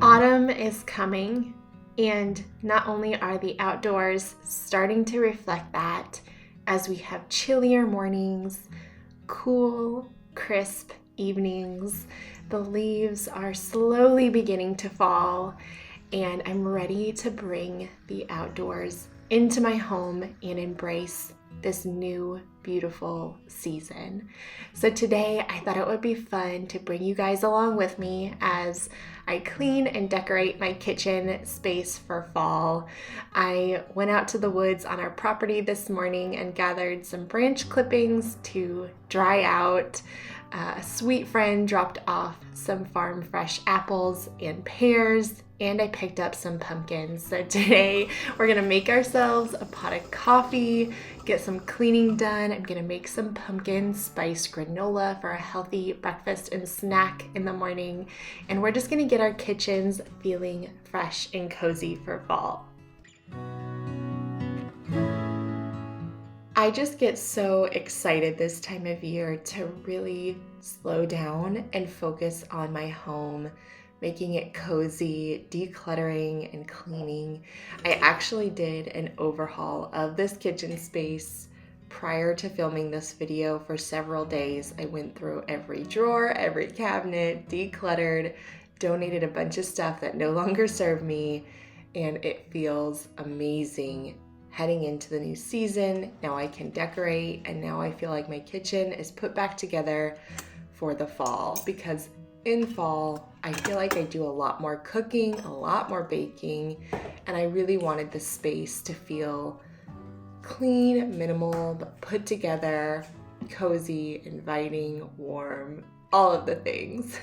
Autumn is coming, and not only are the outdoors starting to reflect that as we have chillier mornings, cool, crisp evenings, the leaves are slowly beginning to fall, and I'm ready to bring the outdoors into my home and embrace this new beautiful season. So today I thought it would be fun to bring you guys along with me as I clean and decorate my kitchen space for fall. I went out to the woods on our property this morning and gathered some branch clippings to dry out. A sweet friend dropped off some farm fresh apples and pears, and I picked up some pumpkins. So today we're gonna make ourselves a pot of coffee, get some cleaning done. I'm gonna make some pumpkin spice granola for a healthy breakfast and snack in the morning. And we're just gonna get our kitchens feeling fresh and cozy for fall. I just get so excited this time of year to really slow down and focus on my home, making it cozy, decluttering and cleaning. I actually did an overhaul of this kitchen space prior to filming this video for several days. I went through every drawer, every cabinet, decluttered, donated a bunch of stuff that no longer served me, and it feels amazing. Heading into the new season, now I can decorate, and now I feel like my kitchen is put back together for the fall, because in fall, I feel like I do a lot more cooking, a lot more baking, and I really wanted the space to feel clean, minimal, but put together, cozy, inviting, warm, all of the things.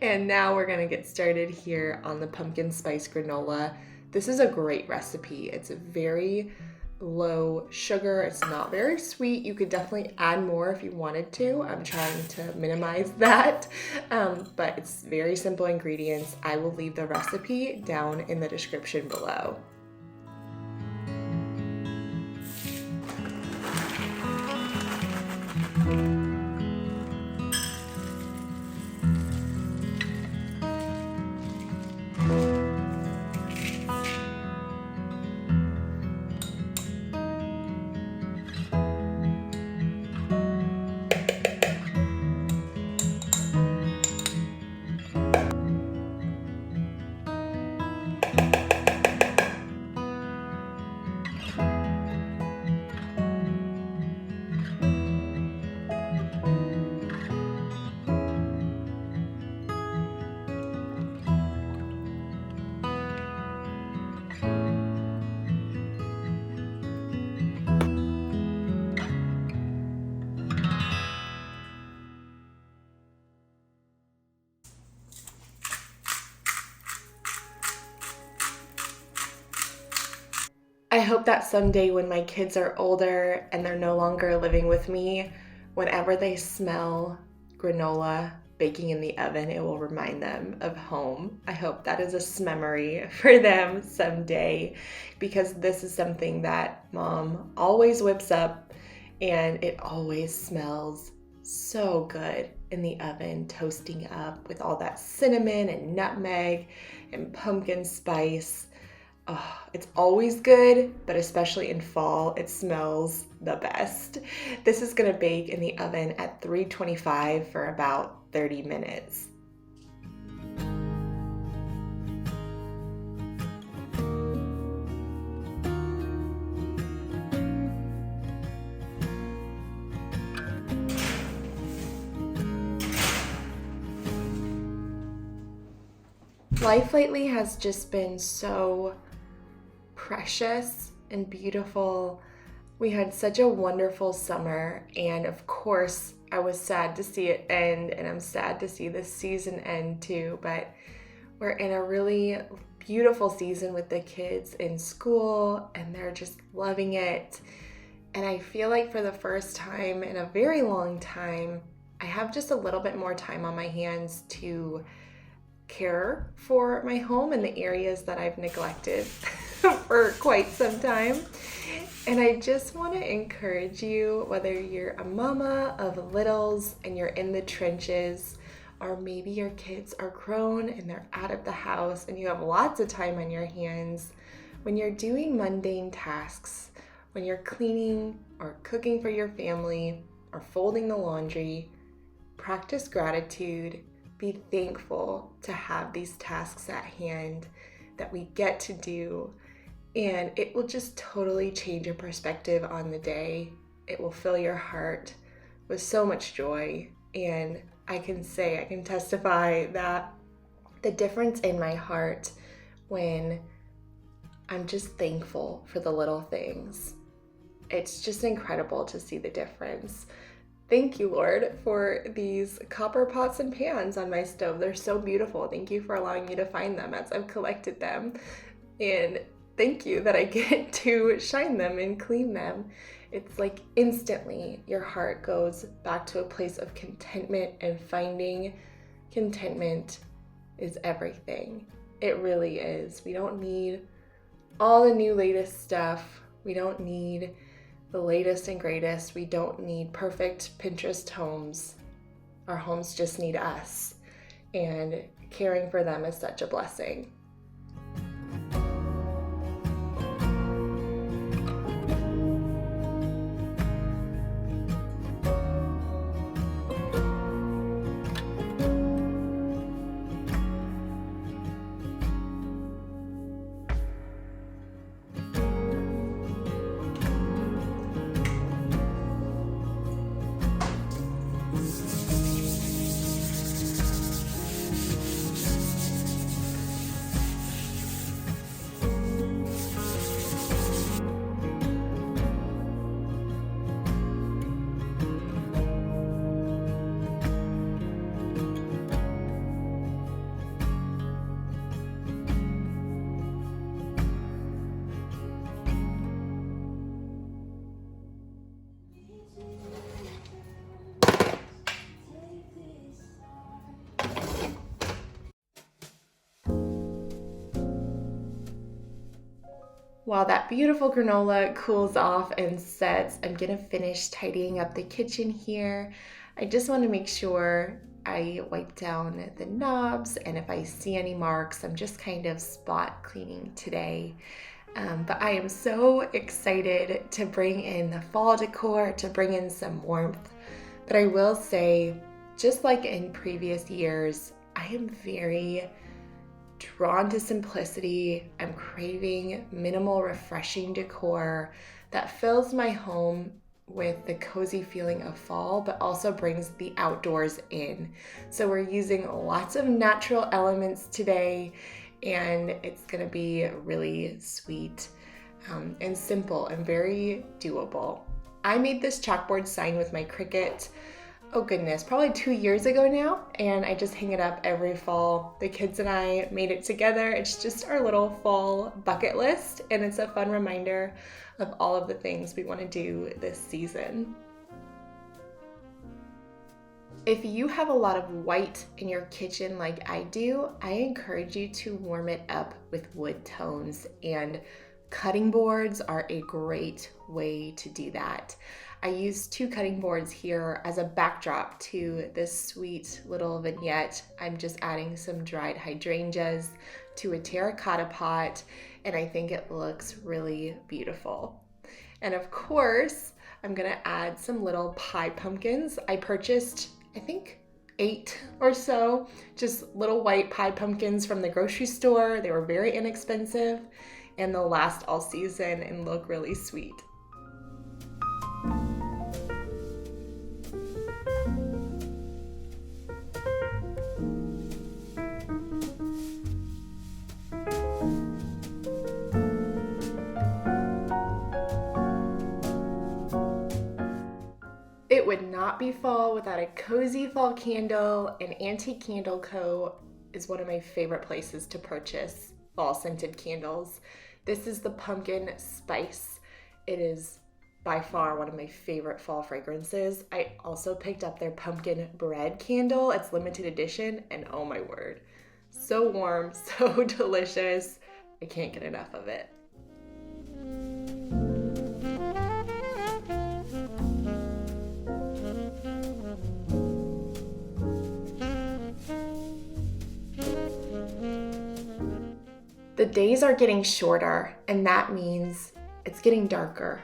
And now we're gonna get started here on the pumpkin spice granola. This is a great recipe. It's a very low sugar. It's not very sweet. You could definitely add more if you wanted to. I'm trying to minimize that, but it's very simple ingredients. I will leave the recipe down in the description below. I hope that someday when my kids are older and they're no longer living with me, whenever they smell granola baking in the oven, it will remind them of home. I hope that is a memory for them someday, because this is something that Mom always whips up and it always smells so good in the oven, toasting up with all that cinnamon and nutmeg and pumpkin spice. Oh, it's always good, but especially in fall, it smells the best. This is gonna bake in the oven at 325 for about 30 minutes. Life lately has just been so precious and beautiful. We had such a wonderful summer, and of course I was sad to see it end, and I'm sad to see this season end too, but we're in a really beautiful season with the kids in school and they're just loving it. And I feel like for the first time in a very long time, I have just a little bit more time on my hands to care for my home and the areas that I've neglected for quite some time. And I just want to encourage you, whether you're a mama of littles and you're in the trenches, or maybe your kids are grown and they're out of the house and you have lots of time on your hands. When you're doing mundane tasks, when you're cleaning or cooking for your family or folding the laundry, practice gratitude. Be thankful to have these tasks at hand that we get to do, and it will just totally change your perspective on the day. It will fill your heart with so much joy, and I can testify that the difference in my heart when I'm just thankful for the little things. It's just incredible to see the difference. Thank you, Lord, for these copper pots and pans on my stove. They're so beautiful. Thank you for allowing me to find them as I've collected them. And thank you that I get to shine them and clean them. It's like instantly your heart goes back to a place of contentment, and finding contentment is everything. It really is. We don't need all the new latest stuff. We don't need the latest and greatest. We don't need perfect Pinterest homes. Our homes just need us, and caring for them is such a blessing. While that beautiful granola cools off and sets, I'm gonna finish tidying up the kitchen here. I just want to make sure I wipe down the knobs, and if I see any marks, I'm just kind of spot cleaning today. But I am so excited to bring in the fall decor, to bring in some warmth. But I will say, just like in previous years, I am very drawn to simplicity. I'm craving minimal, refreshing decor that fills my home with the cozy feeling of fall, but also brings the outdoors in. So we're using lots of natural elements today, and it's gonna be really sweet and simple and very doable. I made this chalkboard sign with my Cricut, oh goodness, probably 2 years ago now, and I just hang it up every fall. The kids and I made it together. It's just our little fall bucket list, and it's a fun reminder of all of the things we want to do this season. If you have a lot of white in your kitchen like I do, I encourage you to warm it up with wood tones, and cutting boards are a great way to do that. I used 2 cutting boards here as a backdrop to this sweet little vignette. I'm just adding some dried hydrangeas to a terracotta pot, and I think it looks really beautiful. And of course, I'm gonna add some little pie pumpkins. I purchased, I think, 8 or so, just little white pie pumpkins from the grocery store. They were very inexpensive, and they'll last all season and look really sweet. It would not be fall without a cozy fall candle, and Antique Candle Co. is one of my favorite places to purchase fall scented candles. This is the Pumpkin Spice. It is by far one of my favorite fall fragrances. I also picked up their pumpkin bread candle. It's limited edition, and oh my word, so warm, so delicious. I can't get enough of it. The days are getting shorter, and that means it's getting darker.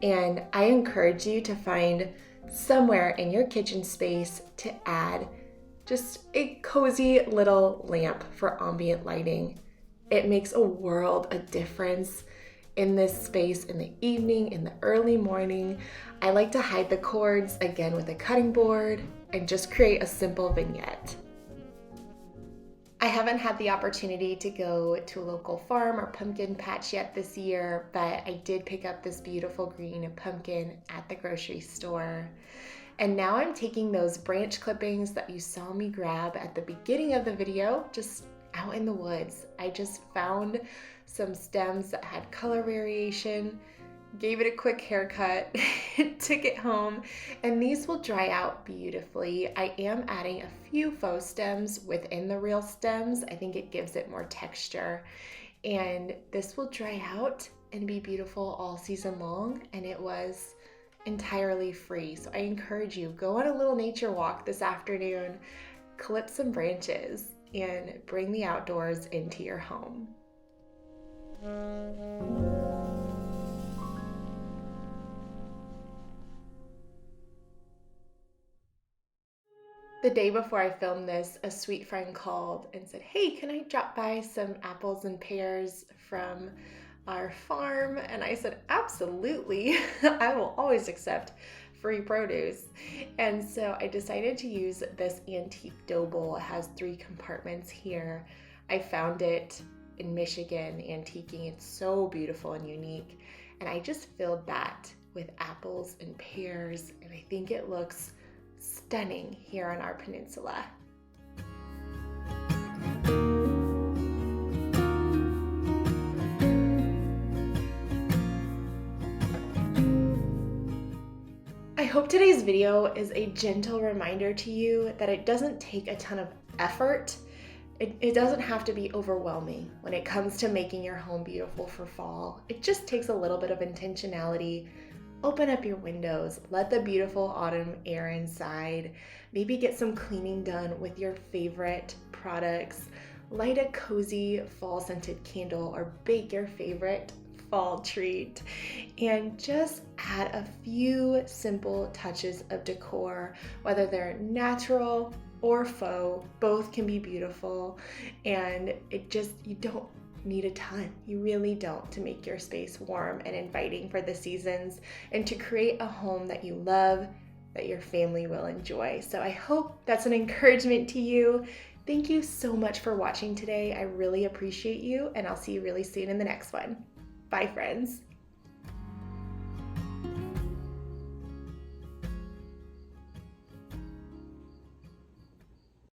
And I encourage you to find somewhere in your kitchen space to add just a cozy little lamp for ambient lighting. It makes a world of difference in this space in the evening, in the early morning. I like to hide the cords again with a cutting board and just create a simple vignette. I haven't had the opportunity to go to a local farm or pumpkin patch yet this year, but I did pick up this beautiful green pumpkin at the grocery store. And now I'm taking those branch clippings that you saw me grab at the beginning of the video, just out in the woods. I just found some stems that had color variation, gave it a quick haircut, took it home, and these will dry out beautifully. I am adding a few faux stems within the real stems. I think it gives it more texture. And this will dry out and be beautiful all season long, and it was entirely free. So I encourage you, go on a little nature walk this afternoon, clip some branches, and bring the outdoors into your home. The day before I filmed this, a sweet friend called and said, "Hey, can I drop by some apples and pears from our farm?" And I said, "Absolutely. I will always accept free produce." And so I decided to use this antique dough bowl. It has 3 compartments here. I found it in Michigan, antiquing. It's so beautiful and unique. And I just filled that with apples and pears, and I think it looks stunning here on our peninsula. I hope today's video is a gentle reminder to you that it doesn't take a ton of effort. It doesn't have to be overwhelming when it comes to making your home beautiful for fall. It just takes a little bit of intentionality. Open up your windows, let the beautiful autumn air inside, maybe get some cleaning done with your favorite products, light a cozy fall scented candle, or bake your favorite fall treat, and just add a few simple touches of decor, whether they're natural or faux. Both can be beautiful, and you don't need a ton. You really don't, to make your space warm and inviting for the seasons and to create a home that you love, that your family will enjoy. So I hope that's an encouragement to you. Thank you so much for watching today. I really appreciate you, and I'll see you really soon in the next one. Bye, friends.